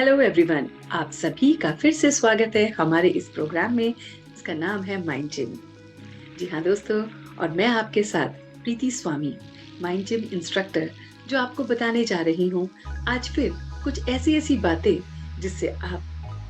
Hello everyone, आप सभी का फिर से स्वागत है हमारे इस प्रोग्राम में। इसका नाम है माइंड जिम। जी हाँ दोस्तों, और मैं आपके साथ प्रीति स्वामी, माइंड जिम इंस्ट्रक्टर, जो आपको बताने जा रही हूँ आज फिर कुछ ऐसी ऐसी बातें जिससे आप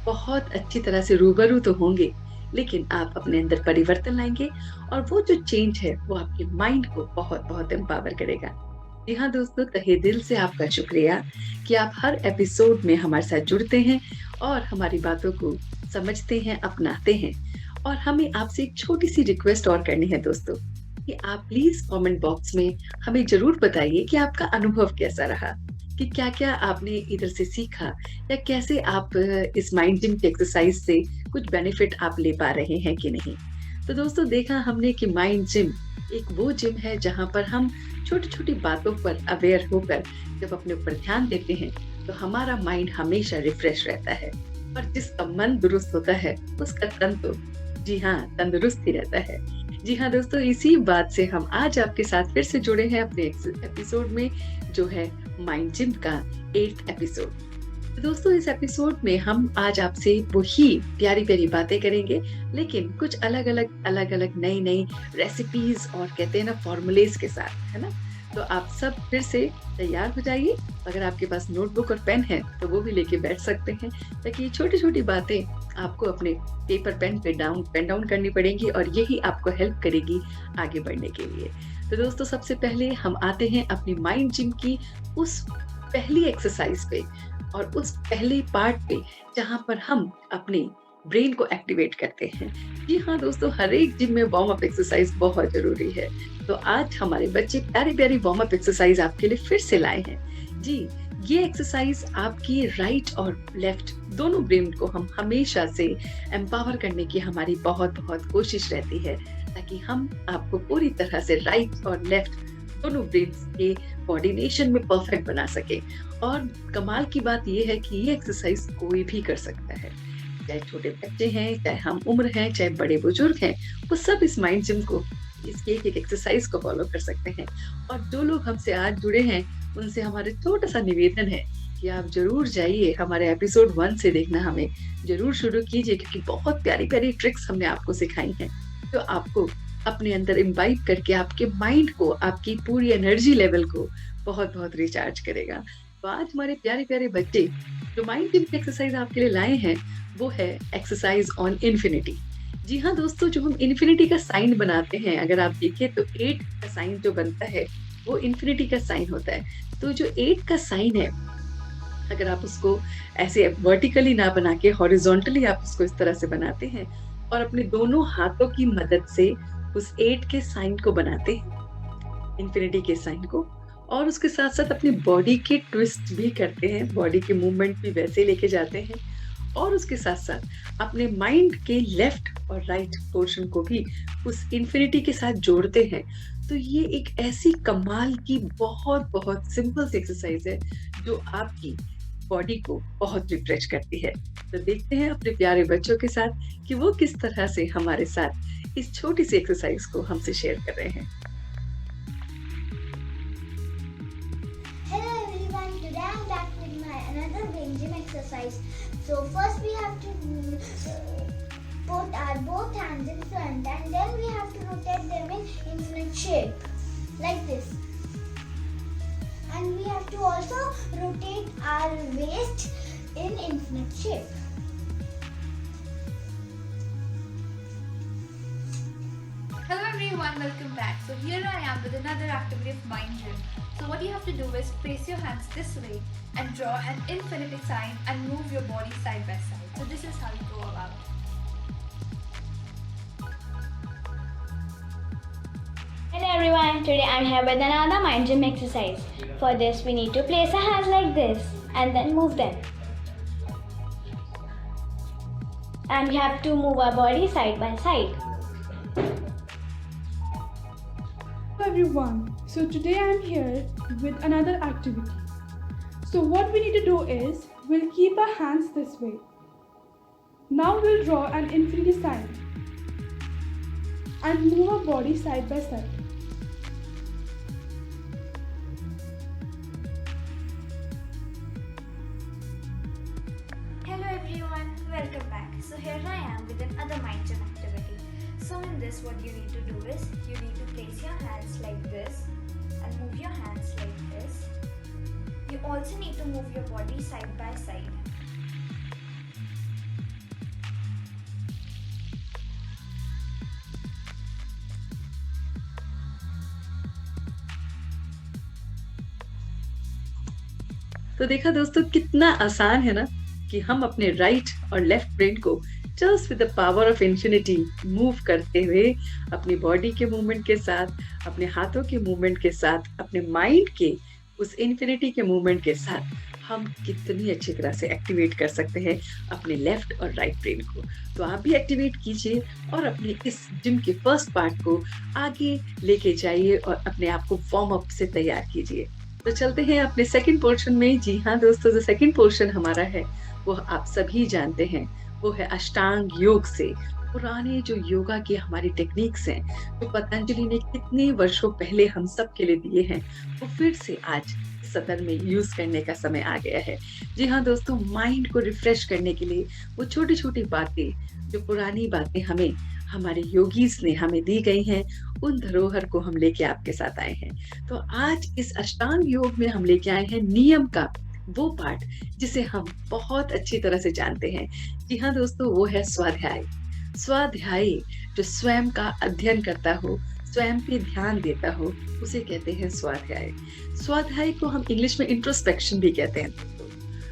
बहुत अच्छी तरह से रूबरू तो होंगे, लेकिन आप अपने अंदर परिवर्तन लाएंगे और वो जो चेंज है वो आपके माइंड को बहुत बहुत एम्पावर करेगा। जी हाँ दोस्तों, तहे दिल से आपका शुक्रिया कि आप हर एपिसोड में हमारे साथ जुड़ते हैं और हमारी बातों को समझते हैं, अपनाते हैं। और हमें आपसे एक छोटी-सी रिक्वेस्ट और करनी है दोस्तों, कि आप प्लीज़ कमेंट बॉक्स में हमें ज़रूर बताइए कि आपका अनुभव कैसा रहा? कि क्या-क्या आपने इधर से सीखा या कैसे आप इस माइंड जिम की एक्सरसाइज से कुछ बेनिफिट आप ले पा रहे हैं कि नहीं? तो दोस्तों, देखा हमने कि माइंड जिम एक वो जिम है जहाँ पर हम छोटी-छोटी बातों पर अवेयर होकर जब अपने ऊपर ध्यान देते हैं, तो हमारा माइंड हमेशा रिफ्रेश रहता है और जिसका मन दुरुस्त होता है, उसका तन तो जी हाँ, तंदुरुस्त ही रहता है। जी हाँ दोस्तों, इसी बात से हम आज आपके साथ फिर से जुड़े हैं अपने एपिसोड में, जो है माइंड जिम का 8th एपिसोड। तो दोस्तों, इस एपिसोड में हम आज आपसे वही प्यारी-प्यारी बातें करेंगे, लेकिन कुछ अलग-अलग नई-नई रेसिपीज़ और कहते हैं ना फ़ॉर्मूलेज़ के साथ, है ना? तो आप सब फिर से तैयार हो जाइए। अगर आपके पास नोटबुक और पेन है, तो वो भी लेके बैठ सकते हैं, ताकि ये छोटी-छोटी बातें आपको अपने पेपर पेन पे पेन डाउन करनी पड़ेंगी और यही आपको हेल्प करेगी आगे बढ़ने के लिए। तो दोस्तों, सबसे पहले हम आते हैं अपनी माइंड जिम की उस पहली एक्सरसाइज़ पे और उस पहले पार्ट पे, जहाँ पर हम अपने ब्रेन को एक्टिवेट करते हैं। जी हाँ दोस्तों, हर एक जिम में वार्म अप एक्सरसाइज बहुत ज़रूरी है। तो आज हमारे बच्चे प्यारी-प्यारी वार्म अप एक्सरसाइज आपके लिए फिर से लाए हैं। जी, ये एक्सरसाइज आपकी राइट और लेफ्ट दोनों ब्रेन को हम हमेशा से एम्पावर करने की हमारी बहुत-बहुत कोशिश रहती है, ताकि हम आपको पूरी तरह से राइट और लेफ्ट दोनों ब्रेन्स के कोऑर्डिनेशन में परफेक्ट बना सकें। और कमाल की बात ये है कि ये एक्सरसाइज कोई भी कर सकता है। चाहे छोटे बच्चे हैं, चाहे हम उम्र हैं, चाहे बड़े-बुजुर्ग हैं, वो सब इस माइंड जिम को, इसकी एक-एक एक्सरसाइज को फॉलो कर सकते हैं। और जो लोग हमसे आज जुड़े हैं, उनसे हमारा छोटा-सा निवेदन है कि आप ज़रूर जाइए, हमारे एपिसोड 1 से देखना हमें ज़रूर शुरू कीजिए, क्योंकि बहुत प्यारी-प्यारी ट्रिक्स हमने आपको सिखाई हैं, जो आपको अपने अंदर इम्बाइब करके आपके माइंड को, आपकी पूरी एनर्जी लेवल को बहुत-बहुत रिचार्ज करेगा। तो आज हमारे प्यारे-प्यारे बच्चे जो माइंड जिम की एक्सरसाइज आपके लिए लाए हैं, वो है एक्सरसाइज ऑन इन्फिनिटी। जी हाँ दोस्तों, जो हम इन्फिनिटी का साइन बनाते हैं, अगर आप देखें तो 8 का साइन जो बनता है, वो इन्फिनिटी का साइन होता है। तो जो 8 का साइन है, अगर आप उसको ऐसे वर्टिकली ना बना के हॉरिज़ॉन्टली आप उसको इस तरह से बनाते हैं और अपने दोनों हाथों की मदद से उस 8 के साइन को बनाते हैं, इन्फिनिटी के साइन को, और उसके साथ-साथ अपनी बॉडी के ट्विस्ट भी करते हैं, बॉडी के मूवमेंट भी वैसे लेके जाते हैं और उसके साथ-साथ अपने माइंड के लेफ्ट और राइट पोर्शन को भी उस इन्फिनिटी के साथ जोड़ते हैं। तो ये एक ऐसी कमाल की बहुत-बहुत सिंपल सी एक्सरसाइज है, जो आपकी बॉडी को बहुत रिफ्रेश करती है। तो देखते हैं अपने प्यारे बच्चों के साथ कि वो किस तरह से हमारे साथ इस छोटी सी एक्सरसाइज को हमसे शेयर कर रहे हैं। Hello everyone, today I'm back with my another brain gym exercise. So first we have to put our both hands in front and then we have to rotate them in infinite shape like this. And we have to also rotate our waist in infinite shape. Hello everyone, welcome back. So here I am with another activity of mind gym. So what you have to do is place your hands this way and draw an infinity sign and move your body side by side. So this is how you go about. Hello everyone, today I'm here with another mind gym exercise. For this we need to place our hands like this and then move them. And we have to move our body side by side. Hello everyone, so today I'm here with another activity. So what we need to do is, we'll keep our hands this way. Now we'll draw an infinity sign and move our body side by side. this, what you need to do is you need to place your hands like this and move your hands like this. You also need to move your body side by side. तो देखा दोस्तों कितना आसान है ना कि हम अपने राइट और लेफ्ट ब्रेन को just with the power of infinity move करते हुए अपनी बॉडी के मूवमेंट के साथ, अपने हाथों के मूवमेंट के साथ, अपने माइंड के उस इन्फिनिटी के मूवमेंट के साथ हम कितनी अच्छी तरह से एक्टिवेट कर सकते हैं अपने लेफ्ट और राइट ब्रेन को। तो आप भी एक्टिवेट कीजिए और अपने इस जिम के फर्स्ट पार्ट को आगे लेके जाइए और अपने आप को वार्म अप से तैयार कीजिए। तो चलते हैं अपने सेकंड पोर्शन में। जी हाँ दोस्तों, जो सेकंड पोर्शन हमारा है वो आप सभी जानते हैं, वो है अष्टांग योग से। पुराने जो योगा की हमारी टेक्निक्स हैं, जो पतंजलि ने कितने वर्षों पहले हम सब के लिए दिए हैं, वो फिर से आज सदर में यूज करने का समय आ गया है। जी हाँ दोस्तों, माइंड को रिफ्रेश करने के लिए वो छोटी छोटी बातें, जो पुरानी बातें हमें हमारे योगीज ने हमें दी गई हैं, उन धरोहर को हम लेके आपके साथ आए हैं। तो आज इस अष्टांग योग में हम लेके आए हैं नियम का वो पार्ट जिसे हम बहुत अच्छी तरह से जानते हैं। जी हाँ दोस्तों, वो है स्वाध्याय। स्वाध्याय जो स्वयं का अध्ययन करता हो, स्वयं पे ध्यान देता हो, उसे कहते हैं स्वाध्याय। स्वाध्याय को हम इंग्लिश में इंट्रोस्पेक्शन भी कहते हैं।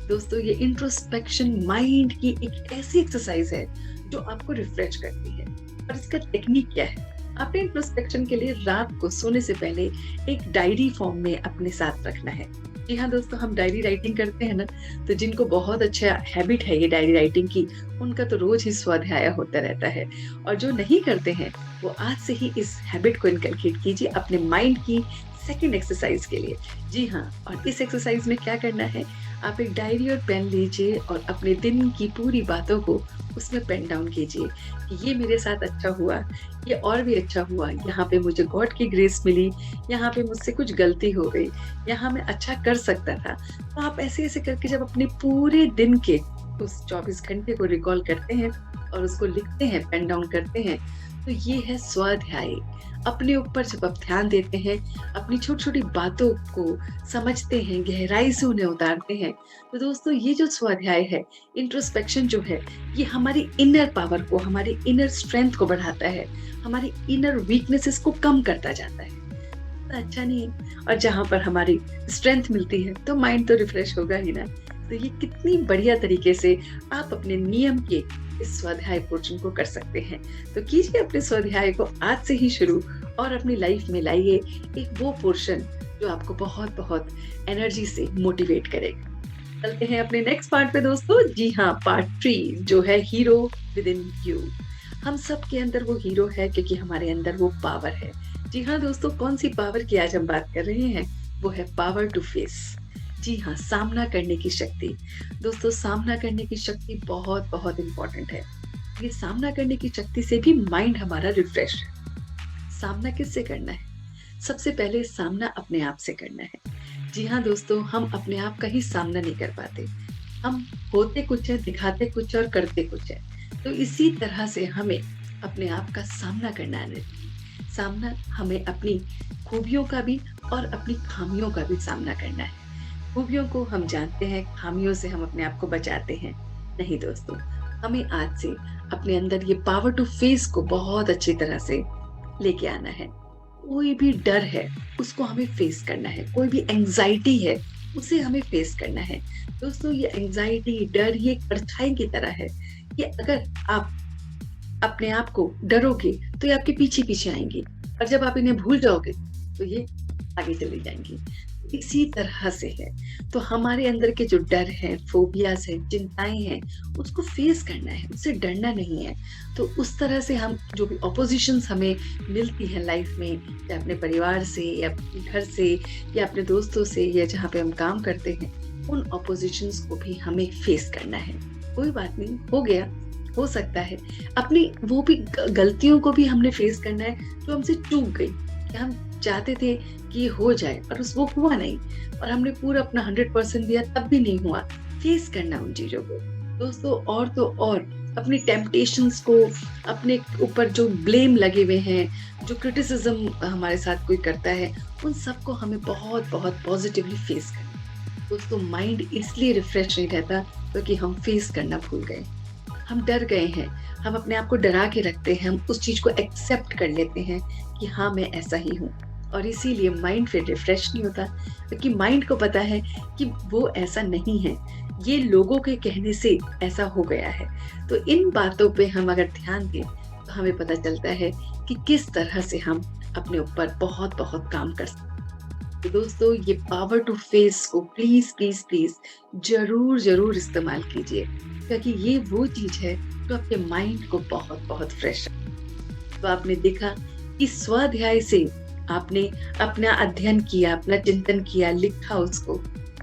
दोस्तों, ये इंट्रोस्पेक्शन माइंड की एक ऐसी एक्सरसाइज है जो आपको रिफ्रेश करती है। और इसका टेक्निक क्या है? आपने इंट्रोस्पेक्शन के लिए रात को सोने से पहले एक डायरी फॉर्म में अपने साथ रखना है। जी हाँ दोस्तों, हम डायरी राइटिंग करते हैं ना, तो जिनको बहुत अच्छा हैबिट है ये डायरी राइटिंग की, उनका तो रोज ही स्वाध्याय होता रहता है। और जो नहीं करते हैं वो आज से ही इस हैबिट को इनकलकेट कीजिए अपने माइंड की सेकंड एक्सरसाइज के लिए। जी हाँ, और इस एक्सरसाइज में क्या करना है, आप एक डायरी और पेन लीजिए और अपने दिन की पूरी बातों को उसमें पेन डाउन कीजिए कि ये मेरे साथ अच्छा हुआ, ये और भी अच्छा हुआ, यहाँ पे मुझे गॉड की ग्रेस मिली, यहाँ पे मुझसे कुछ गलती हो गई, यहाँ मैं अच्छा कर सकता था। तो आप ऐसे ऐसे करके जब अपने पूरे दिन के उस 24 घंटे को रिकॉल करते हैं और उसको लिखते हैं, पेन डाउन करते हैं, तो ये है स्वाध्याय। अपने ऊपर जब आप ध्यान देते हैं, अपनी छोटी छोटी बातों को समझते हैं, गहराई से उन्हें उतारते हैं, तो दोस्तों ये जो स्वाध्याय है, इंट्रोस्पेक्शन जो है, ये हमारी इनर पावर को, हमारी इनर स्ट्रेंथ को बढ़ाता है, हमारी इनर वीकनेसेस को कम करता जाता है। तो अच्छा नहीं है? और जहाँ पर हमारी स्ट्रेंथ मिलती है तो माइंड तो रिफ्रेश होगा ही ना। तो ये कितनी बढ़िया तरीके से आप अपने नियम के इस स्वाध्याय पोर्शन को कर सकते हैं। तो कीजिए अपने स्वाध्याय को आज से ही शुरू और अपनी लाइफ में लाइए एक वो पोर्शन जो आपको बहुत बहुत एनर्जी से मोटिवेट करेगा। चलते हैं अपने नेक्स्ट पार्ट पे दोस्तों। जी हाँ, पार्ट 3 जो है हीरो विद इन यू। हम सब के अंदर वो हीरो है क्योंकि हमारे अंदर वो पावर है। जी हाँ दोस्तों, कौन सी पावर की आज हम बात कर रहे हैं? वो है पावर टू फेस। जी हाँ, सामना करने की शक्ति। दोस्तों, सामना करने की शक्ति बहुत बहुत इम्पोर्टेंट है। ये सामना करने की शक्ति से भी माइंड हमारा रिफ्रेश है। सामना किससे करना है? सबसे पहले सामना अपने आप से करना है। जी हाँ दोस्तों, हम अपने आप का ही सामना नहीं कर पाते। हम होते कुछ है, दिखाते कुछ और करते कुछ है। तो इसी तरह से हमें अपने आप का सामना करना है। सामना हमें अपनी खूबियों का भी और अपनी खामियों का भी सामना करना है। खूबियों को हम जानते हैं, खामियों से हम अपने आप को बचाते हैं। नहीं दोस्तों, हमें आज से अपने अंदर ये पावर टू फेस को बहुत अच्छी तरह से लेके आना है। कोई भी डर है उसको हमें फेस करना है, कोई भी एंजाइटी है उसे हमें फेस करना है। दोस्तों, ये एंजाइटी, डर, ये एक परछाई की तरह है। ये अगर आप अपने आप को डरोगे तो ये आपके पीछे पीछे आएंगी, और जब आप इन्हें भूल जाओगे तो ये आगे चली जाएंगी। इसी तरह से है। तो हमारे अंदर के जो डर है, फोबियाज है, चिंताएं हैं, उसको फेस करना है, उससे डरना नहीं है। तो उस तरह से हम जो भी ऑपोजिशंस हमें मिलती है लाइफ में, या अपने परिवार से, या अपने घर से, या अपने दोस्तों से, या जहाँ पे हम काम करते हैं, उन ऑपोजिशंस को भी हमें फेस करना है। कोई बात नहीं, हो गया, हो सकता है अपनी वो भी गलतियों को भी हमने फेस करना है जो हमसे चूक गई, कि हम चाहते थे कि ये हो जाए और वो हुआ नहीं, और हमने पूरा अपना 100% दिया तब भी नहीं हुआ। फेस करना उन चीजों को दोस्तों। और तो और अपनी टेम्पटेशंस को, अपने ऊपर जो ब्लेम लगे हुए हैं, जो क्रिटिसिज्म हमारे साथ कोई करता है, उन सबको हमें बहुत बहुत पॉजिटिवली फेस करना है। दोस्तों, माइंड इसलिए रिफ्रेश नहीं रहता क्योंकि हम फेस करना भूल गए, हम डर गए हैं, हम अपने आप को डरा के रखते हैं, हम उस चीज को एक्सेप्ट कर लेते हैं कि हाँ, मैं ऐसा ही हूँ, और इसीलिए माइंड फिर रिफ्रेश नहीं होता, क्योंकि माइंड को पता है कि वो ऐसा नहीं है, ये लोगों के कहने से ऐसा हो गया है। तो इन बातों पे हम अगर ध्यान दें तो हमें पता चलता है कि किस तरह से हम अपने ऊपर बहुत बहुत काम कर सकते हैं। तो दोस्तों, ये पावर टू फेस को प्लीज प्लीज प्लीज जरूर जरूर इस्तेमाल कीजिए, क्योंकि ये वो चीज है जो आपके माइंड को बहुत बहुत फ्रेश रखती। तो आपने देखा कि स्वाध्याय से आपने अपना अध्ययन किया, अपना चिंतन किया, लिखा उसको,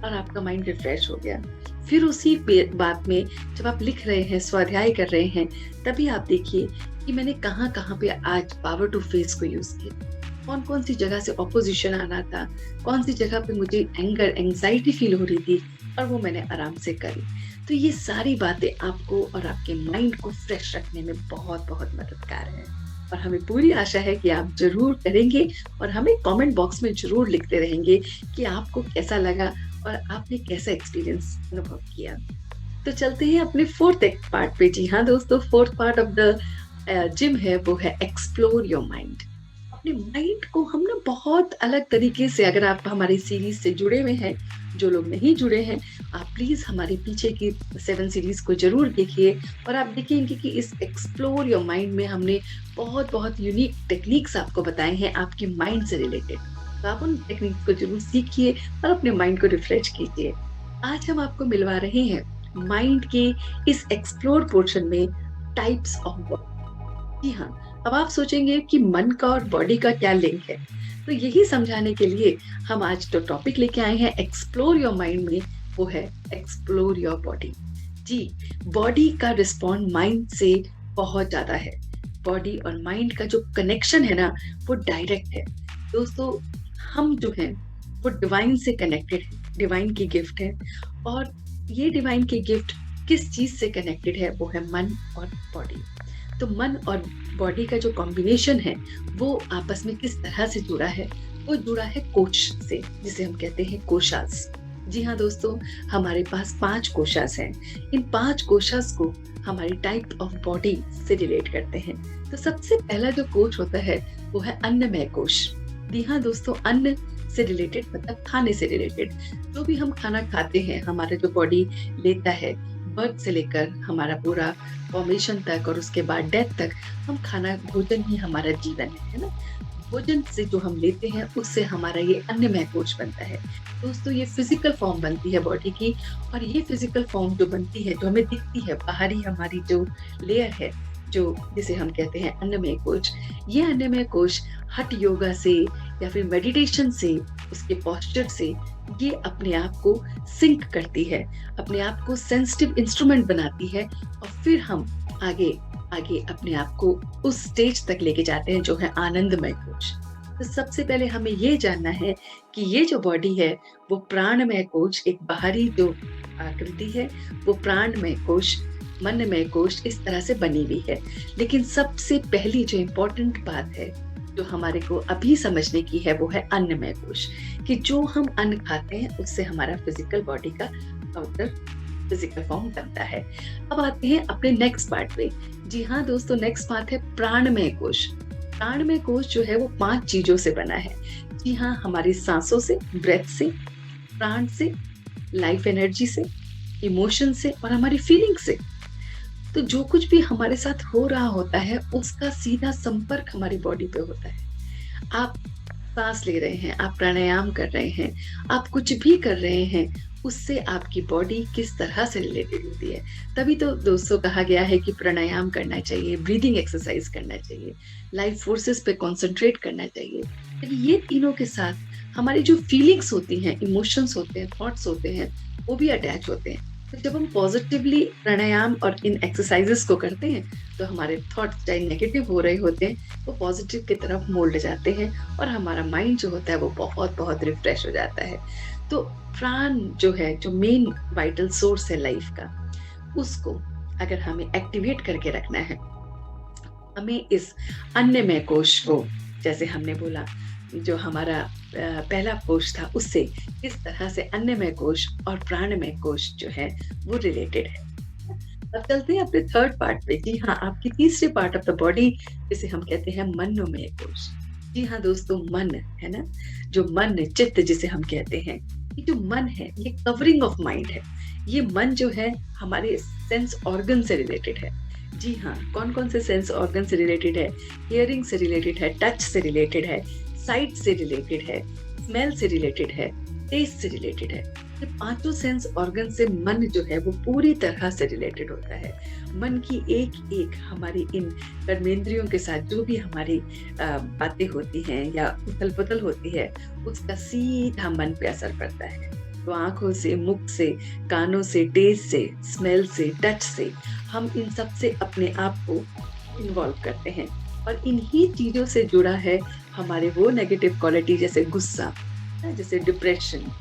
और आपका माइंड रिफ्रेश हो गया। फिर उसी बात में जब आप लिख रहे हैं, स्वाध्याय कर रहे हैं, तभी आप देखिए कि मैंने कहाँ कहाँ पे आज पावर टू फेस को यूज किया, कौन कौन सी जगह से ऑपोजिशन आना था, कौन सी जगह पे मुझे एंगर, एंजाइटी फील हो रही थी, और वो मैंने आराम से करी। तो ये सारी बातें आपको और आपके माइंड को फ्रेश रखने में बहुत बहुत मददगार है, और हमें पूरी आशा है कि आप जरूर करेंगे और हमें कमेंट बॉक्स में जरूर लिखते रहेंगे कि आपको कैसा लगा और आपने कैसा एक्सपीरियंस अनुभव किया। तो चलते हैं अपने फोर्थ पार्ट पे। जी हाँ दोस्तों, fourth part of the gym है, वो है एक्सप्लोर योर माइंड। अपने माइंड को हम ना बहुत अलग तरीके से, अगर आप हमारी सीरीज से जुड़े हुए हैं, जो लोग नहीं जुड़े हैं, आप प्लीज हमारे पीछे की 7 सीरीज को जरूर देखिए, और आप देखेंगे कि इस एक्सप्लोर योर माइंड में हमने बहुत बहुत यूनिक टेक्निक्स आपको बताए हैं आपके माइंड से रिलेटेड। तो आप उन टेक्निक्स को जरूर सीखिए और अपने माइंड को रिफ्रेश कीजिए। आज हम आपको मिलवा रहे हैं माइंड के इस एक्सप्लोर पोर्शन में टाइप्स ऑफ बॉडी। जी हाँ, अब आप सोचेंगे कि मन का और बॉडी का क्या लिंक है, तो यही समझाने के लिए हम आज तो टॉपिक लेके आए हैं एक्सप्लोर योर माइंड में, वो है एक्सप्लोर योर बॉडी। जी, बॉडी का रिस्पॉन्ड माइंड से बहुत ज्यादा है। बॉडी और माइंड का जो कनेक्शन है ना, वो डायरेक्ट है। दोस्तों, हम जो हैं वो डिवाइन से कनेक्टेड है, डिवाइन की गिफ्ट है, और ये डिवाइन की गिफ्ट किस चीज से कनेक्टेड है, वो है मन और बॉडी। तो मन और बॉडी का जो कॉम्बिनेशन है वो आपस में किस तरह से जुड़ा है, वो जुड़ा है कोश से, जिसे हम कहते हैं कोशास। जी हाँ दोस्तों, हमारे पास 5 कोशास हैं। इन 5 कोशास को हमारी टाइप ऑफ बॉडी से रिलेट करते हैं। तो सबसे पहला जो कोश होता है वो है अन्नमय कोश। जी हाँ दोस्तों, अन्न से रिलेटेड मतलब खाने से रिलेटेड, जो भी हम खाना खाते हैं, हमारा जो बॉडी लेता है, बर्थ से लेकर हमारा पूरा फॉर्मेशन तक और उसके बाद डेथ तक, हम खाना, भोजन ही हमारा जीवन है ना। भोजन से जो हम लेते हैं उससे हमारा ये अन्नमय कोश बनता है। दोस्तों, ये फिजिकल फॉर्म बनती है बॉडी की, और ये फिजिकल फॉर्म जो बनती है, जो हमें दिखती है, बाहरी हमारी जो लेयर है, जो जिसे हम कहते हैं अन्नमय कोश, ये अन्नमय कोश हठ योगा से या फिर मेडिटेशन से, उसके पोस्चर से, ये अपने आप को सिंक करती है, अपने आप को सेंसिटिव इंस्ट्रूमेंट बनाती है, और फिर हम आगे आगे अपने आप को उस स्टेज तक लेके जाते हैं जो है आनंदमय कोश। तो सबसे पहले हमें ये जानना है कि ये जो बॉडी है वो प्राणमय कोश, एक बाहरी जो आकृति है, वो प्राणमय कोश, मनमय कोश, इस तरह से बनी हुई है। लेकिन सबसे पहली जो इम्पोर्टेंट बात है, जो हमारे को अभी समझने की है, वो है अन्नमय कोश, कि जो हम अन्न खाते हैं उससे हमारा फिजिकल बॉडी का आउटर फिजिकल फॉर्म बनता है। अब आते हैं अपने नेक्स्ट पार्ट पे। जी हाँ दोस्तों, नेक्स्ट पार्ट है प्राणमय कोश। प्राणमय कोश जो है वो 5 चीजों से बना है। जी हाँ, हमारी सांसों से, ब्रेथ से, प्राण से, लाइफ एनर्जी से, इमोशन से और हमारी फीलिंग से। तो जो कुछ भी हमारे साथ हो रहा होता है उसका सीधा संपर्क हमारी बॉडी पे होता है। आप सांस ले रहे हैं, आप प्राणायाम कर रहे हैं, आप कुछ भी कर रहे हैं, उससे आपकी बॉडी किस तरह से रिलेटेड होती है। तभी तो दोस्तों कहा गया है कि प्राणायाम करना चाहिए, ब्रीदिंग एक्सरसाइज करना चाहिए, लाइफ फोर्सेस पे कंसंट्रेट करना चाहिए। तो ये तीनों के साथ हमारी जो फीलिंग्स होती हैं, इमोशंस होते हैं, थॉट्स होते हैं, वो भी अटैच होते हैं। तो जब हम पॉजिटिवली प्राणायाम और इन एक्सरसाइजेस को करते हैं तो हमारे थॉट्स चाहे नेगेटिव हो रहे होते हैं वो पॉजिटिव की तरफ मोल्ड जाते हैं, और हमारा माइंड जो होता है वो बहुत बहुत रिफ्रेश हो जाता है। तो प्राण जो है, जो मेन वाइटल सोर्स है लाइफ का, उसको अगर हमें एक्टिवेट करके रखना है, हमें इस अन्नमय कोश को, जैसे हमने बोला जो हमारा पहला कोश था, उससे किस तरह से अन्नमय कोश और प्राणमय कोश जो है वो रिलेटेड है। अब चलते हैं अपने थर्ड पार्ट पे। जी हाँ, आपकी तीसरे पार्ट ऑफ द बॉडी जिसे हम कहते हैं मनोमय कोश। जी हाँ दोस्तों, मन है ना, जो मन चित्त जिसे हम कहते हैं, ये जो मन है ये कवरिंग ऑफ माइंड है। ये मन जो है हमारे सेंस ऑर्गन से रिलेटेड है। जी हाँ, कौन कौन से सेंस ऑर्गन से रिलेटेड है? हियरिंग से रिलेटेड है, टच से रिलेटेड है, साइट से रिलेटेड है, स्मेल से रिलेटेड है, टेस्ट से रिलेटेड है। ये पांचों सेंस ऑर्गन से मन जो है वो पूरी तरह से रिलेटेड होता है। मन की एक एक हमारी इन कर्मेंद्रियों के साथ जो भी हमारी बातें होती हैं या उथल पुथल होती है, उसका सीधा मन पे असर पड़ता है। तो आंखों से, मुख से, कानों से, टेस्ट से, स्मेल से, टच से हम इन सब से अपने आप को इन्वॉल्व करते हैं। और इन्हीं चीजों से जुड़ा है हमारे वो नेगेटिव क्वालिटी, जैसे गुस्सा, जैसे डिप्रेशन,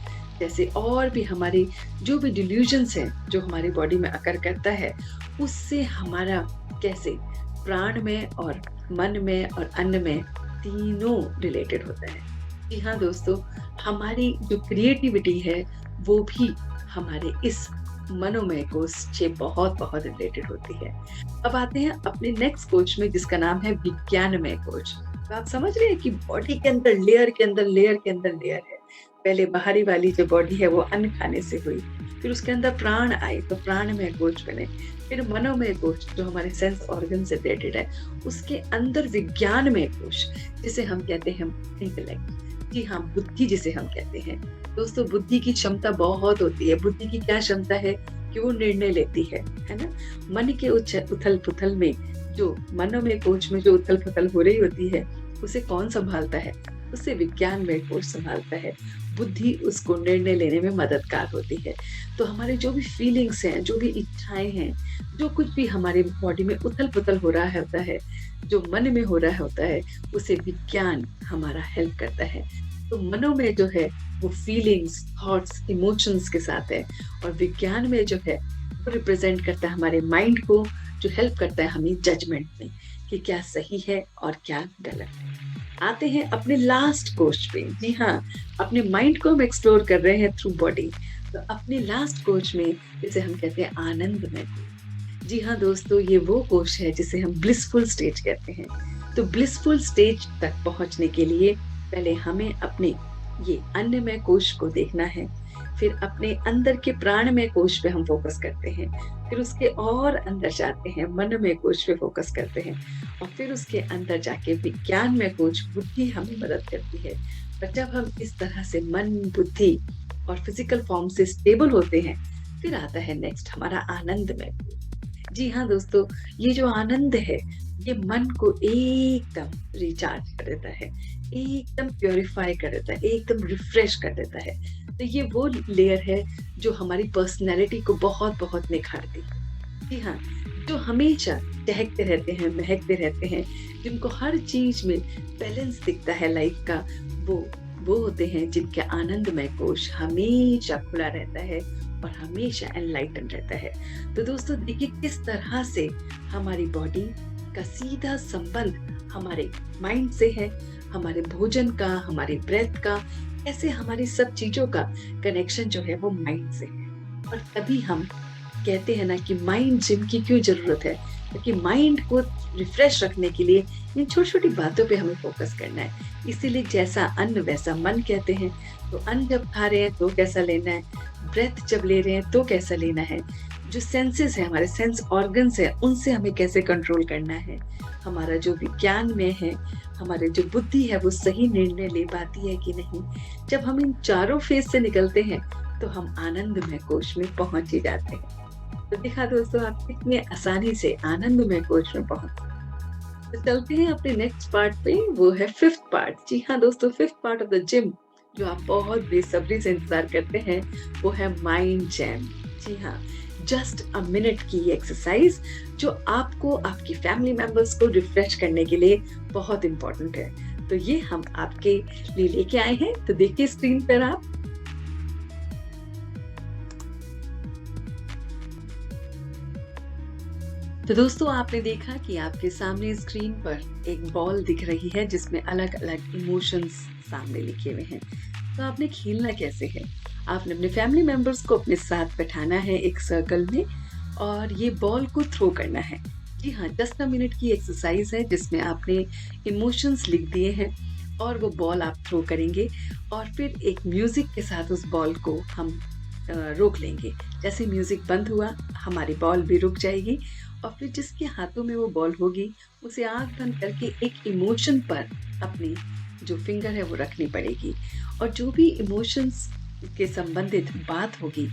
जैसे और भी हमारी जो भी डिल्यूजन्स हैं जो हमारी बॉडी में अकर करता है, उससे हमारा कैसे प्राण में और मन में और अन्न में तीनों रिलेटेड होता है। जी हाँ दोस्तों, हमारी जो क्रिएटिविटी है वो भी हमारे इस मनोमय कोश से बहुत बहुत रिलेटेड होती है। अब आते हैं अपने नेक्स्ट कोश में जिसका नाम है विज्ञानमय कोश। तो आप समझ रहे हैं कि बॉडी के अंदर लेयर के अंदर लेयर के अंदर लेयर है। पहले बाहरी वाली जो बॉडी है वो अन्न खाने से हुई, फिर उसके अंदर प्राण आए तो प्राणमय कोश बने, फिर मनोमय कोश जो हमारे सेंस ऑर्गन से रिलेटेड है, उसके अंदर विज्ञानमय कोश जिसे हम कहते हैं इंटेलेक्ट। जी हाँ, बुद्धि जिसे हम कहते हैं। दोस्तों, बुद्धि की क्षमता बहुत होती है। बुद्धि की क्या क्षमता है कि वो निर्णय लेती है ना। मन के उथल पुथल में, जो मनोमय कोश में जो उथल पुथल हो रही होती है, उसे कौन संभालता है? उसे विज्ञानमय कोश संभालता है। बुद्धि उसको निर्णय लेने में मददगार होती है। तो हमारे जो भी फीलिंग्स हैं, जो भी इच्छाएं हैं, जो कुछ भी हमारे बॉडी में उथल पुथल हो रहा होता है, जो मन में हो रहा होता है, उसे विज्ञान हमारा हेल्प करता है। तो मनो में जो है वो फीलिंग्स, थॉट्स, इमोशंस के साथ है, और विज्ञान में जो है वो रिप्रेजेंट करता है हमारे माइंड को, जो हेल्प करता है हमें जजमेंट में कि क्या सही है और क्या गलत है। आते हैं अपने लास्ट कोश पे। जी हाँ, अपने माइंड को हम एक्सप्लोर कर रहे हैं थ्रू बॉडी। तो अपने लास्ट कोश में जिसे हम कहते हैं आनंदमय कोश। जी हाँ दोस्तों, ये वो कोश है जिसे हम ब्लिसफुल स्टेज कहते हैं। तो ब्लिसफुल स्टेज तक पहुंचने के लिए पहले हमें अपने ये अन्नमय कोश को देखना है, फिर अपने अंदर के प्राणमय कोश पे हम फोकस करते हैं, फिर उसके और अंदर जाते हैं मनमय कोश पे फोकस करते हैं, और फिर उसके अंदर जाके विज्ञानमय कोश बुद्धि हमें मदद करती है। पर जब हम इस तरह से मन, बुद्धि और फिजिकल फॉर्म से स्टेबल होते हैं, फिर आता है नेक्स्ट हमारा आनंदमय कोश। जी हाँ दोस्तों, ये जो आनंद है ये मन को एकदम रिचार्ज कर देता है, एकदम प्योरीफाई कर देता है, एकदम रिफ्रेश कर देता है। तो ये वो लेयर है जो हमारी पर्सनैलिटी को बहुत बहुत निखारती है। जी हाँ, जो हमेशा चहकते रहते हैं, महकते रहते हैं, जिनको हर चीज में बैलेंस दिखता है लाइफ का, वो होते हैं जिनके आनंदमय कोश हमेशा खुला रहता है और हमेशा एनलाइटन रहता है। तो दोस्तों देखिए किस तरह से हमारी बॉडी का सीधा संबंध हमारे माइंड से है, हमारे भोजन का, हमारी ब्रेथ का, ऐसे हमारी सब चीजों का कनेक्शन जो है वो माइंड से है। और तभी हम कहते हैं ना कि माइंड जिम की क्यों जरूरत है, क्योंकि माइंड को रिफ्रेश रखने के लिए इन छोटी छोटी बातों पे हमें फोकस करना है। इसीलिए जैसा अन्न वैसा मन कहते हैं। तो अन्न जब खा रहे हैं तो कैसा लेना है, ब्रेथ जब ले रहे हैं तो कैसा लेना है, जो सेंसेस है, हमारे सेंस ऑर्गन्स है, उनसे हमें कैसे कंट्रोल करना है, हमारा जो विज्ञान में है, हमारे जो बुद्धि है वो सही निर्णय ले पाती है कि नहीं। जब हम इन चारों फेज से निकलते हैं तो हम आनंदमय कोश में पहुंच ही जाते हैं। तो देखा दोस्तों, आप कितने आसानी से आनंदमय कोश में पहुंच। तो चलते हैं अपने नेक्स्ट पार्ट पे, वो है फिफ्थ पार्ट। जी हाँ दोस्तों, fifth part of the gym जो आप बहुत बेसब्री से इंतजार करते हैं वो है माइंड जैम। जी हाँ, जस्ट अ मिनट की एक्सरसाइज जो आपको, आपकी फैमिली मेंबर्स को रिफ्रेश करने के लिए बहुत इंपॉर्टेंट है। तो ये हम आपके लिए लेके आए हैं। तो देखिए स्क्रीन पर आप, तो दोस्तों, आपने देखा कि आपके सामने स्क्रीन पर एक बॉल दिख रही है जिसमें अलग-अलग इमोशंस सामने लिखे हुए हैं। तो आपने खेलना कैसे है? आपने अपने फैमिली मेंबर्स को अपने साथ बैठाना है एक सर्कल में और ये बॉल को थ्रो करना है। जी हाँ, 10 मिनट की एक्सरसाइज है जिसमें आपने इमोशंस लिख दिए हैं और वो बॉल आप थ्रो करेंगे और फिर एक म्यूजिक के साथ उस बॉल को हम रोक लेंगे। जैसे म्यूजिक बंद हुआ, हमारी बॉल भी रुक जाएगी और फिर जिसके हाथों में वो बॉल होगी, उसे आँख बंद करके एक इमोशन पर अपनी जो फिंगर है वो रखनी पड़ेगी और जो भी इमोशंस के संबंधित बात होगी,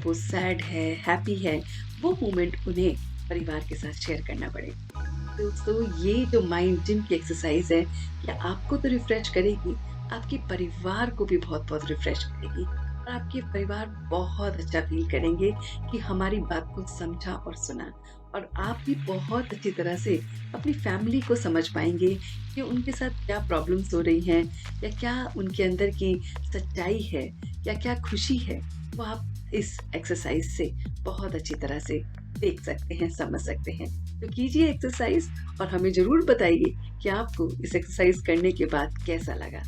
वो सैड है, हैप्पी है, वो मोमेंट उन्हें परिवार के साथ शेयर करना पड़ेगा। दोस्तों, ये जो माइंड जिम की एक्सरसाइज है, ये आपको तो रिफ्रेश करेगी, आपके परिवार को भी बहुत-बहुत रिफ्रेश करेगी और आपके परिवार बहुत अच्छा फील करेंगे कि हमारी बात को समझा और सुना और आप भी बहुत अच्छी तरह से अपनी फैमिली को समझ पाएँगे कि उनके साथ क्या प्रॉब्लम्स हो रही हैं या क्या उनके अंदर की सच्चाई है या क्या खुशी है, वो आप इस एक्सरसाइज से बहुत अच्छी तरह से देख सकते हैं, समझ सकते हैं। तो कीजिए एक्सरसाइज और हमें ज़रूर बताइए कि आपको इस एक्सरसाइज करने के बाद कैसा लगा।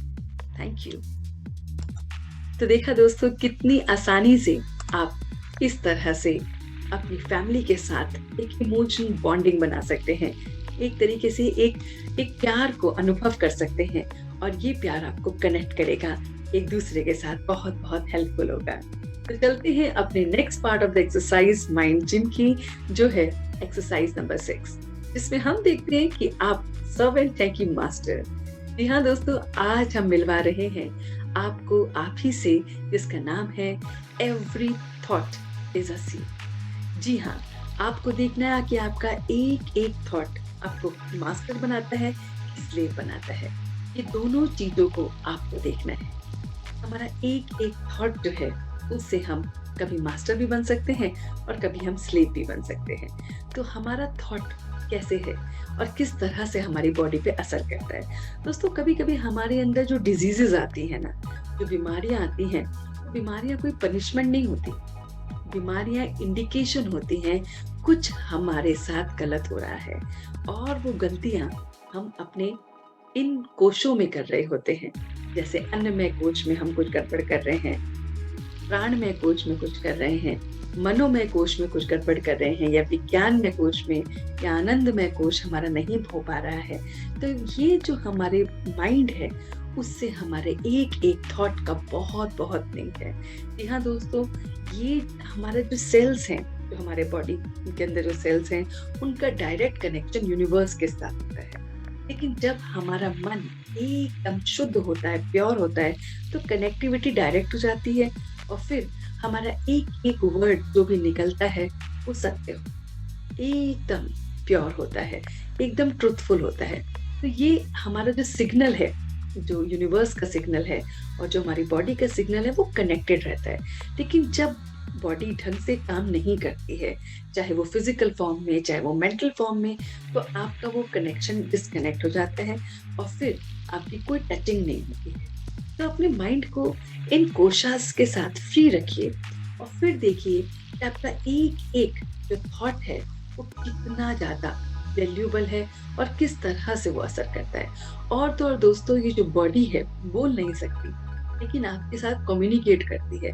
Thank you. तो देखा दोस्तों, कितनी आसानी से आप इस तरह से अपनी फैमिली के साथ एक इमोशनल बॉन्डिंग बना सकते हैं। एक तरीके से एक प्यार को अनुभव कर सकते हैं और ये प्यार आपको कनेक्ट करेगा एक दूसरे के साथ, बहुत हेल्पफुल होगा। तो चलते हैं अपने next part of the exercise mind gym की, जो है एक्सरसाइज नंबर 6, जिसमें हम देखते हैं कि आप सर्वेंट हैं कि मास्टर। जी हाँ दोस्तों, आज हम मिलवा रहे हैं आपको आप ही से, जिसका नाम है every thought is a seed. जी हाँ, आपको देखना है कि आपका एक थॉट आपको मास्टर बनाता है कि स्लेव बनाता है। ये दोनों चीजों को आपको देखना है। हमारा एक थॉट जो है, उससे हम कभी मास्टर भी बन सकते हैं और कभी हम स्लेव भी बन सकते हैं। तो हमारा थॉट कैसे है और किस तरह से हमारी बॉडी पे असर करता है। दोस्तों, कभी-कभी हमारे अंदर जो डिजीजेस आती हैं ना, जो बीमारियां आती हैं, बीमारियां कोई पनिशमेंट नहीं होती। बीमारियां इंडिकेशन होती हैं कुछ हमारे साथ गलत हो रहा है और वो गलतियां हम अपने इन कोशों में कर रहे होते हैं। जैसे अन्नमय कोश में हम कुछ गड़बड़ कर रहे हैं, प्राणमय कोश में कुछ कर रहे हैं, मनोमय कोश में कुछ गड़बड़ कर रहे हैं या विज्ञानमय कोश में या आनंदमय कोश हमारा नहीं हो पा रहा है। तो ये जो हमारे माइंड है, उससे हमारे एक थॉट का बहुत लिंक है। जी हाँ दोस्तों, ये हमारे जो सेल्स हैं, जो हमारे बॉडी के अंदर जो सेल्स हैं, उनका डायरेक्ट कनेक्शन यूनिवर्स के साथ होता है। लेकिन जब हमारा मन एकदम शुद्ध होता है, प्योर होता है, तो कनेक्टिविटी डायरेक्ट हो जाती है और फिर हमारा एक वर्ड जो भी निकलता है वो सत्य हो, एकदम प्योर होता है, एकदम ट्रुथफुल होता है। तो ये हमारा जो सिग्नल है, जो यूनिवर्स का सिग्नल है और जो हमारी बॉडी का सिग्नल है, वो कनेक्टेड रहता है। लेकिन जब बॉडी ढंग से काम नहीं करती है, चाहे वो फिजिकल फॉर्म में, चाहे वो मेंटल फॉर्म में, तो आपका वो कनेक्शन डिस्कनेक्ट हो जाता है और फिर आपकी कोई टचिंग नहीं होती है। तो अपने माइंड को इन कोशास के साथ फ्री रखिए और फिर देखिए कि आपका एक जो थॉट है वो कितना ज्यादा वैल्यूएबल है और किस तरह से वो असर करता है। और तो और दोस्तों, ये जो बॉडी है बोल नहीं सकती, लेकिन आपके साथ कम्युनिकेट करती है।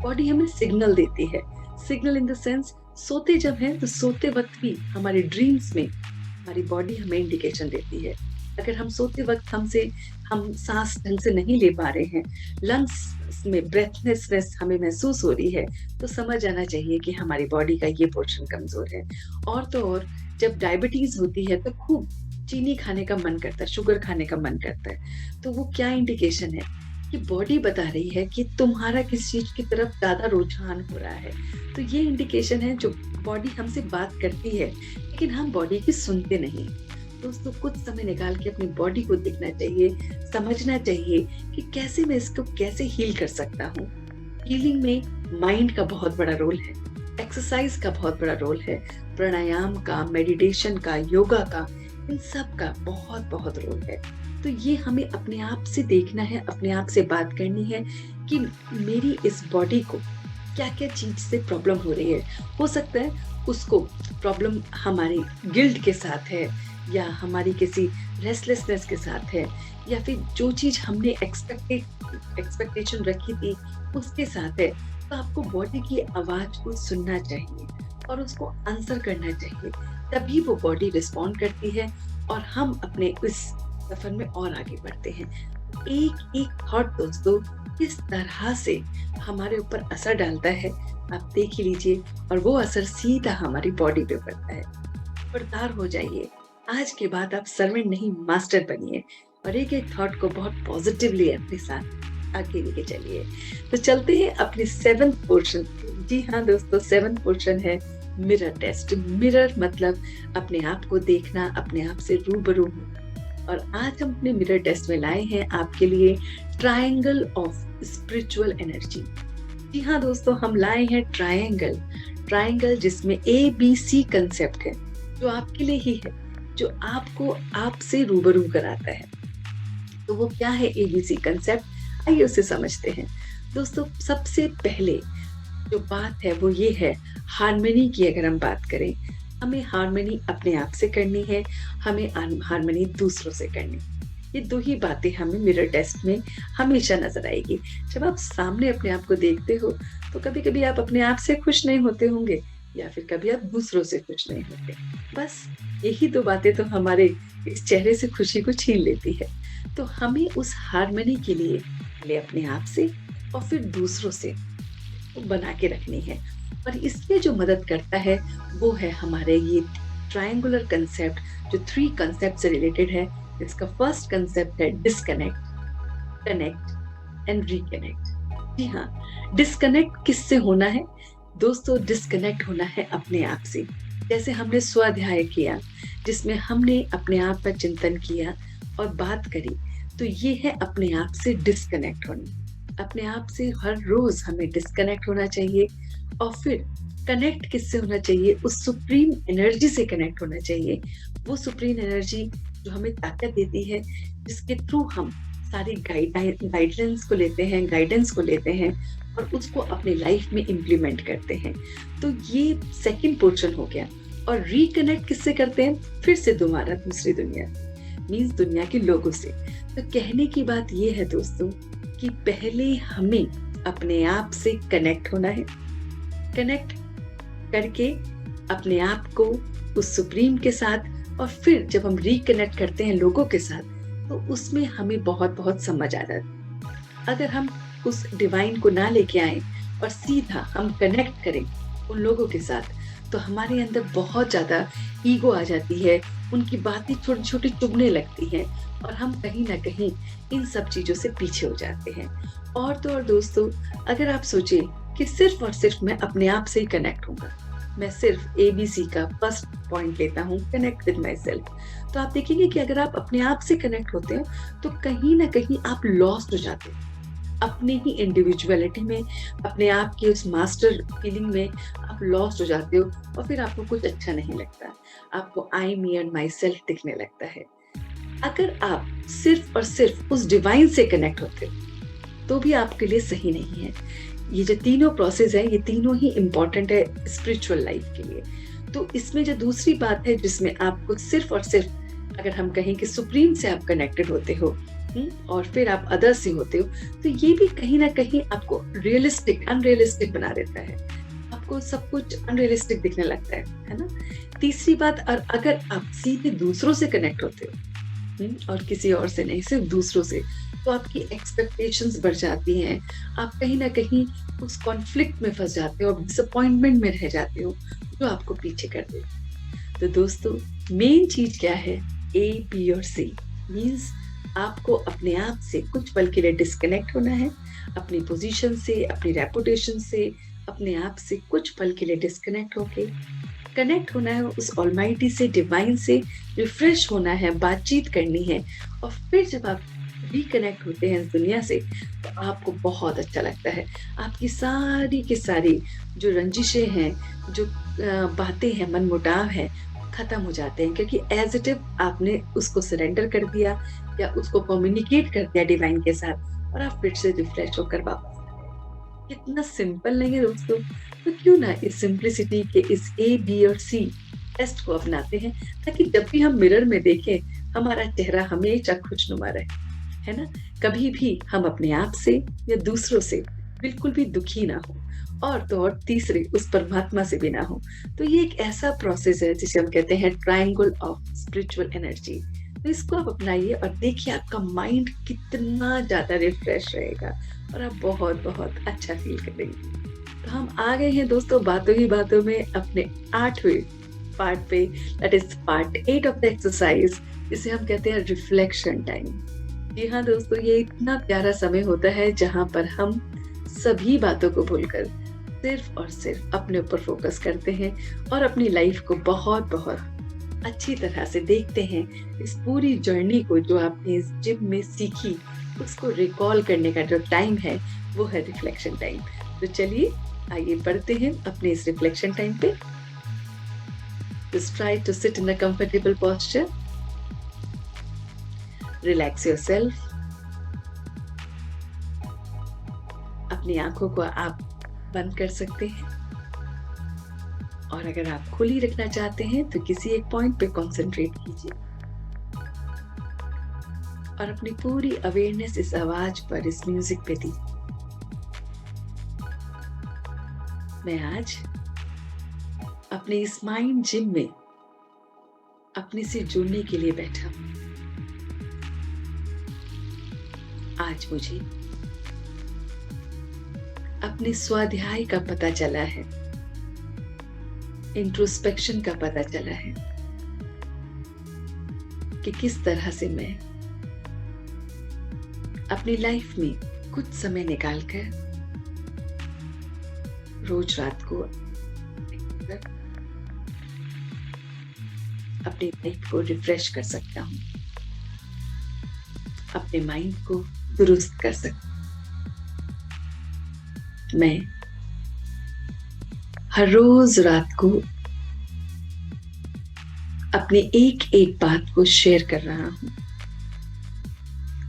बॉडी हमें सिग्नल देती है। सिग्नल इन द सेंस, सोते जब हैं तो सोते वक्त भी हमारे ड्रीम्स में हमारी बॉडी हमें इंडिकेशन देती है। अगर हम सोते वक्त हम सांस ढंग से नहीं ले पा रहे हैं, लंग्स में ब्रेथलेसनेस हमें महसूस हो रही है, तो समझ आना चाहिए कि हमारी बॉडी का ये पोर्शन कमजोर है। और तो और जब डायबिटीज होती है तो खूब चीनी खाने का मन करता है, शुगर खाने का मन करता है, तो वो क्या इंडिकेशन है कि बॉडी बता रही है कि तुम्हारा किस चीज की तरफ ज्यादा रुझान हो रहा है। तो ये इंडिकेशन है जो बॉडी हमसे बात करती है, लेकिन हम बॉडी की सुनते नहीं। दोस्तों, कुछ समय निकाल के अपनी बॉडी को देखना चाहिए, समझना चाहिए कि कैसे मैं इसको कैसे हील कर सकता हूँ। हीलिंग में माइंड का बहुत बड़ा रोल है, एक्सरसाइज का बहुत बड़ा रोल है, प्राणायाम का, मेडिटेशन का, योगा का, इन सब का बहुत रोल है। तो ये हमें अपने आप से देखना है, अपने आप से बात करनी है कि मेरी इस बॉडी को क्या क्या चीज से प्रॉब्लम हो रही है। हो सकता है उसको प्रॉब्लम हमारी गिल्ट के साथ है या हमारी किसी रेस्टलेसनेस के साथ है या फिर जो चीज हमने एक्सपेक्टेशन रखी थी उसके साथ है, तो आपको बॉडी की आवाज को सुनना चाहिए और उसको आंसर करना चाहिए। तभी वो बॉडी रिस्पॉन्ड करती है और हम अपने इस सफर में और आगे बढ़ते हैं। एक एक थॉट दोस्तों किस तरह से हमारे ऊपर असर डालता है आप देख ही लीजिए, और वो असर सीधा हमारी बॉडी पे पड़ता है। खबरदार हो जाइए, आज के बाद आप सर्वेंट नहीं मास्टर बनिए और एक एक थॉट को बहुत पॉजिटिवली अपने साथ आगे लेके चलिए। तो चलते हैं अपने 7th पोर्शन। जी हाँ दोस्तों, 7th पोर्शन है मिरर टेस्ट। मिरर मतलब अपने आप को देखना, अपने आप से रूबरू होना। और आज हम अपने मिरर टेस्ट में लाए हैं आपके लिए ट्रायंगल ऑफ स्पिरिचुअल एनर्जी। जी हाँ दोस्तों, हम लाए हैं ट्रायंगल जिसमें ABC कंसेप्ट है जो आपके लिए ही है, जो आपको आपसे रूबरू कराता है। तो वो क्या है ABC कंसेप्ट, आइए उसे समझते हैं। दोस्तों सबसे पहले जो बात है वो ये है हार्मनी की। अगर हम बात करें, हमें हार्मनी अपने आप से करनी है, हमें हार्मनी दूसरों से करनी। ये दो ही बातें हमें मिरर टेस्ट में हमेशा नजर आएगी। जब आप सामने अपने आप को देखते हो तो कभी कभी आप अपने आप से खुश नहीं होते होंगे या फिर कभी आप दूसरों से खुश नहीं होते। बस यही दो बातें तो हमारे इस चेहरे से खुशी को छीन लेती है। तो हमें उस हार्मनी के लिए पहले अपने आप से और फिर दूसरों से बना के रखनी है। और इसमें जो मदद करता है वो है हमारे ये ट्रायंगुलर कंसेप्ट जो 3 कंसेप्ट से रिलेटेड है। इसका फर्स्ट कंसेप्ट है डिस्कनेक्ट, कनेक्ट एंड रिकनेक्ट। जी हाँ, डिस्कनेक्ट किससे होना है दोस्तों? डिस्कनेक्ट होना है अपने आप से। जैसे हमने स्वाध्याय किया जिसमें हमने अपने आप का चिंतन किया और बात करी, तो ये है अपने आप से डिस्कनेक्ट होना। अपने आप से हर रोज हमें डिस्कनेक्ट होना चाहिए और फिर कनेक्ट किससे होना चाहिए? उस सुप्रीम एनर्जी से कनेक्ट होना चाहिए। वो सुप्रीम एनर्जी जो हमें ताकत देती है, जिसके थ्रू हम सारी गाइडेंस को लेते हैं और उसको अपनी लाइफ में इम्प्लीमेंट करते हैं। तो ये सेकंड पोर्शन हो गया। और रिकनेक्ट किससे करते हैं? फिर से दोबारा दूसरी दुनिया, मीन्स दुनिया के लोगों से। तो कहने की बात ये है दोस्तों कि पहले हमें अपने आप से कनेक्ट होना है। कनेक्ट करके अपने आप को उस सुप्रीम के साथ, और फिर जब हम रिकनेक्ट करते हैं लोगों के साथ, तो उसमें हमें बहुत बहुत समझ आ जाता है। अगर हम उस डिवाइन को ना लेके आए और सीधा हम कनेक्ट करें उन लोगों के साथ, तो हमारे अंदर बहुत ज्यादा ईगो आ जाती है, उनकी बातें छोटी छोटी चुभने लगती हैं और हम कहीं ना कहीं इन सब चीजों से पीछे हो जाते हैं। और तो और दोस्तों, अगर आप सोचे कि सिर्फ और सिर्फ मैं अपने आप से ही कनेक्ट होऊंगा, मैं सिर्फ ABC का फर्स्ट पॉइंट लेता हूँ, कनेक्ट विद माई सेल्फ, तो आप देखेंगे कि अगर आप अपने आप से कनेक्ट होते हो तो कहीं ना कहीं आप लॉस्ट हो जाते हो अपने ही इंडिविजुअलिटी में, अपने आप की उस मास्टर फीलिंग में आप लॉस्ट हो जाते हो और फिर आपको कुछ अच्छा नहीं लगता, आपको आई मी एंड माई सेल्फ दिखने लगता है। अगर आप सिर्फ और सिर्फ उस डिवाइन से कनेक्ट होते हो तो भी आपके लिए सही नहीं है। ये जो तीनों प्रोसेस है, ये तीनों ही इम्पोर्टेंट है स्पिरिचुअल लाइफ के लिए। तो इसमें जो दूसरी बात है जिसमें आपको सिर्फ और सिर्फ, अगर हम कहें कि सुप्रीम से आप कनेक्टेड होते हो और फिर आप अदर से होते हो, तो ये भी कहीं ना कहीं आपको अनरियलिस्टिक बना देता है। आपको सब कुछ अनरियलिस्टिक दिखने लगता है ना। तीसरी बात, और अगर आप सीधे दूसरों से कनेक्ट होते हो और किसी और से नहीं, सिर्फ दूसरों से, तो आपकी एक्सपेक्टेशंस बढ़ जाती हैं। आप कहीं ना कहीं उस कॉन्फ्लिक्ट में फंस जाते हो और डिसअपॉइंटमेंट में रह जाते हो जो आपको पीछे कर देती। तो दोस्तों मेन चीज क्या है? A, B और C मीन्स आपको अपने आप से कुछ पल के लिए डिस्कनेक्ट होना है, अपनी पोजीशन से, अपनी रेपुटेशन से, अपने आप से कुछ पल के लिए डिस्कनेक्ट होके कनेक्ट होना है उस ऑलमाइटी से, डिवाइन से, रिफ्रेश होना है, बातचीत करनी है। और फिर जब आप रिकनेक्ट होते हैं इस दुनिया से तो आपको बहुत अच्छा लगता है। आपकी सारी की सारी जो रंजिशें हैं, जो बातें हैं, मनमुटाव है, खत्म हो जाते हैं, क्योंकि एज इट इज आपने उसको सरेंडर कर दिया या उसको कम्युनिकेट कर दिया डिवाइन के साथ, और आप फिर से रिफ्रेश होकर वापस। कितना सिंपल नहीं है दोस्तों? तो क्यों ना इस सिंप्लिसिटी के इस ए, बी और सी टेस्ट को अपनाते हैं, ताकि जब भी हम मिरर में देखें, हमारा चेहरा हमेशा खुशनुमा रहे, है ना? कभी भी हम अपने आप से या दूसरों से बिल्कुल भी दुखी ना हो, और तो और तीसरे उस परमात्मा से भी ना हो। तो ये एक ऐसा प्रोसेस है जिसे हम कहते हैं ट्रायंगल ऑफ स्पिरिचुअल एनर्जी। तो इसको आप अपनाइए और देखिए आपका माइंड कितना ज्यादा रिफ्रेश रहेगा और आप बहुत बहुत अच्छा फील करेंगे। तो हम आ गए हैं दोस्तों बातों ही बातों में अपने 8वें पार्ट पे, that is part 8 of the exercise, जिसे हम कहते हैं रिफ्लेक्शन टाइम। जी हाँ दोस्तों, ये इतना प्यारा समय होता है जहाँ पर हम सभी बातों को भूलकर सिर्फ और सिर्फ अपने ऊपर फोकस करते हैं और अपनी लाइफ को बहुत बहुत अच्छी तरह से देखते हैं। इस पूरी जर्नी को जो आपने इस जिम में सीखी, उसको रिकॉल करने का जो टाइम है वो है रिफ्लेक्शन टाइम। तो चलिए आइए बढ़ते हैं अपने इस रिफ्लेक्शन टाइम पे। Just try to sit in a comfortable posture. Relax yourself. अपनी आंखों को आप बंद कर सकते हैं, और अगर आप खुली रखना चाहते हैं तो किसी एक पॉइंट पे कंसंट्रेट कीजिए और अपनी पूरी अवेयरनेस इस आवाज पर, इस म्यूजिक पे दीजिए। मैं आज अपने इस माइंड जिम में अपने से जुड़ने के लिए बैठा हूं। आज मुझे अपने स्वाध्याय का पता चला है, इंट्रोस्पेक्शन का पता चला है कि किस तरह से मैं अपनी लाइफ में कुछ समय निकालकर रोज रात को अपनी लाइफ को रिफ्रेश कर सकता हूं, अपने माइंड को दुरुस्त कर सकता हूं। मैं हर रोज रात को अपनी एक एक बात को शेयर कर रहा हूं।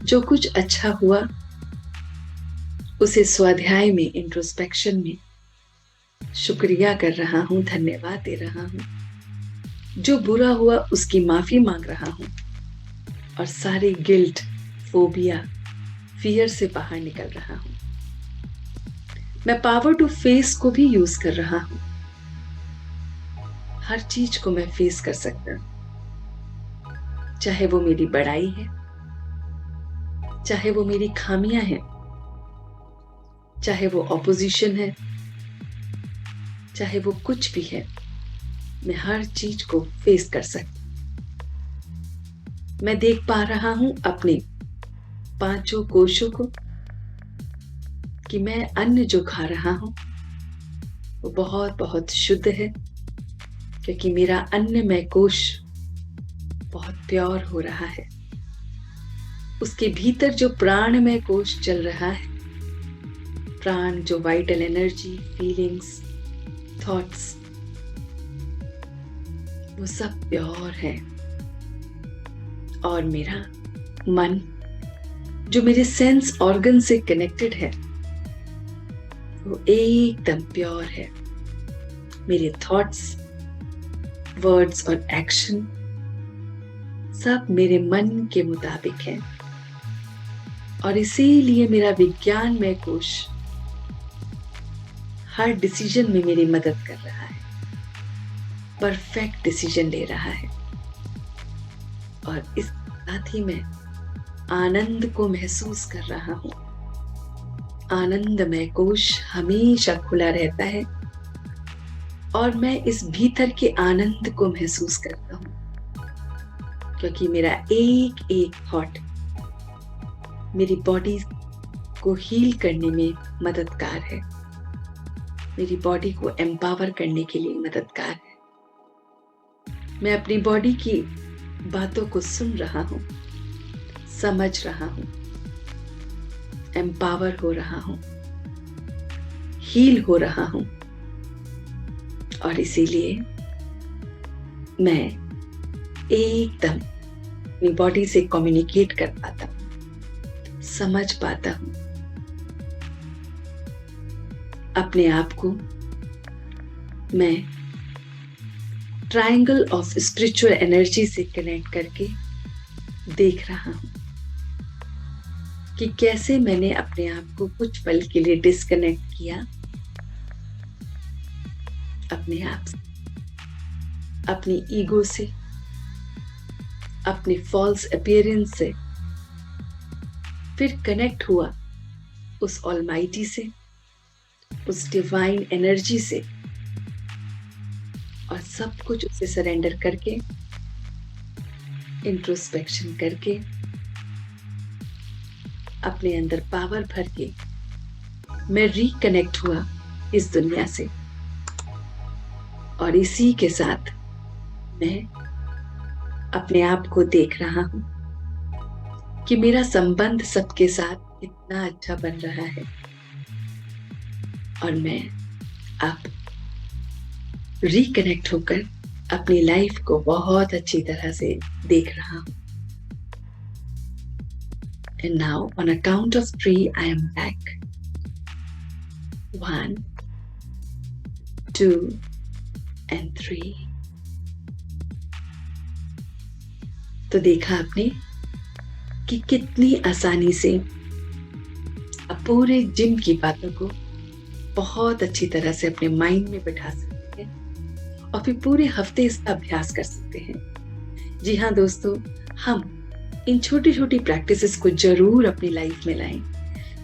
जो कुछ अच्छा हुआ उसे स्वाध्याय में, इंट्रोस्पेक्शन में शुक्रिया कर रहा हूं, धन्यवाद दे रहा हूं। जो बुरा हुआ उसकी माफी मांग रहा हूं और सारे गिल्ट, फोबिया, फियर से बाहर निकल रहा हूं। मैं पावर टू फेस को भी यूज कर रहा हूं। हर चीज को मैं फेस कर सकता हूं, चाहे वो मेरी बड़ाई है, चाहे वो मेरी खामियां हैं, चाहे वो ऑपोजिशन है, चाहे वो कुछ भी है, मैं हर चीज को फेस कर सकती हूं। मैं देख पा रहा हूं अपने 5 कोशों को कि मैं अन्न जो खा रहा हूं वो बहुत बहुत शुद्ध है, क्योंकि मेरा अन्नमय कोश बहुत प्योर हो रहा है। उसके भीतर जो प्राणमय कोश चल रहा है, प्राण जो वाइटल एनर्जी, फीलिंग्स, थॉट्स, वो सब प्योर है। और मेरा मन जो मेरे सेंस ऑर्गन से कनेक्टेड है वो एकदम प्योर है। मेरे थॉट्स, वर्ड्स और एक्शन सब मेरे मन के मुताबिक है, और इसीलिए मेरा विज्ञानमय कोश हर डिसीजन में मेरी मदद कर रहा है, परफेक्ट डिसीजन ले रहा है। और इस साथ ही मैं आनंद को महसूस कर रहा हूं। आनंदमय कोश हमेशा खुला रहता है और मैं इस भीतर के आनंद को महसूस करता हूं, क्योंकि मेरा एक एक थॉट मेरी बॉडी को हील करने में मददगार है, मेरी बॉडी को एम्पावर करने के लिए मददगार है। मैं अपनी बॉडी की बातों को सुन रहा हूं, समझ रहा हूं, एम्पावर हो रहा हूं, हील हो रहा हूं, और इसीलिए मैं एकदम अपनी बॉडी से कम्युनिकेट कर पाता हूं, समझ पाता हूं। अपने आप को मैं ट्रायंगल ऑफ स्पिरिचुअल एनर्जी से कनेक्ट करके देख रहा हूं कि कैसे मैंने अपने आप को कुछ पल के लिए डिस्कनेक्ट किया अपने आप से, अपनी ईगो से, अपने फॉल्स अपीयरेंस से, फिर कनेक्ट हुआ उस ऑलमाइटी से, उस डिवाइन एनर्जी से, और सब कुछ उसे सरेंडर करके, इंट्रोस्पेक्शन करके, अपने अंदर पावर भर के मैं रिकनेक्ट हुआ इस दुनिया से। और इसी के साथ मैं अपने आप को देख रहा हूं कि मेरा संबंध सबके साथ कितना अच्छा बन रहा है, और मैं अब रिकनेक्ट होकर अपनी लाइफ को बहुत अच्छी तरह से देख रहा हूं। And now on a count of 3 I am back. 1, 2 and 3. तो देखा आपने कि कितनी आसानी से आप पूरे जिम की बातों को बहुत अच्छी तरह से अपने माइंड में बिठा सकते हैं और फिर पूरे हफ्ते इसका अभ्यास कर सकते हैं। जी हाँ दोस्तों, हम इन छोटी छोटी प्रैक्टिसेस को जरूर अपनी लाइफ में लाएं,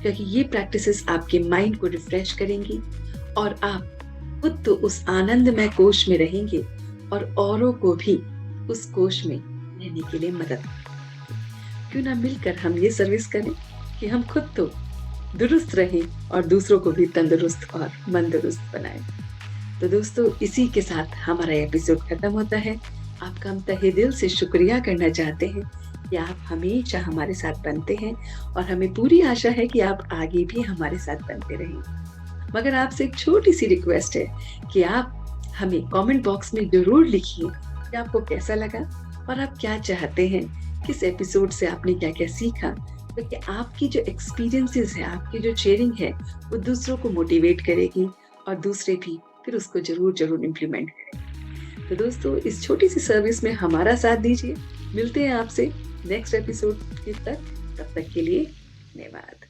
क्योंकि ये प्रैक्टिसेस आपके माइंड को रिफ्रेश करेंगी और आप खुद तो उस आनंदमय कोश में रहेंगे और औरों को भी उस कोश में रहने के लिए मदद करें। क्यों ना मिलकर हम ये सर्विस करें कि हम खुद तो दुरुस्त रहें और दूसरों को भी तंदुरुस्त और मंदरुस्त बनाएं। तो दोस्तों, इसी के साथ हमारा एपिसोड खत्म होता है। आपका हम तहे दिल से शुक्रिया करना चाहते हैं कि आप हमेशा हमारे साथ बनते हैं, और हमें पूरी आशा है कि आप आगे भी हमारे साथ बनते रहें। मगर आपसे एक छोटी सी रिक्वेस्ट है कि आप हमें कमेंट बॉक्स में जरूर लिखिए कि आपको कैसा लगा और आप क्या चाहते हैं, किस एपिसोड से आपने क्या क्या सीखा, क्योंकि आपकी जो एक्सपीरियंसेस है, आपकी जो शेयरिंग है, वो दूसरों को मोटिवेट करेगी और दूसरे भी फिर उसको जरूर इम्प्लीमेंट करें। तो दोस्तों, इस छोटी सी सर्विस में हमारा साथ दीजिए। मिलते हैं आपसे नेक्स्ट एपिसोड तक। तब तक के लिए धन्यवाद।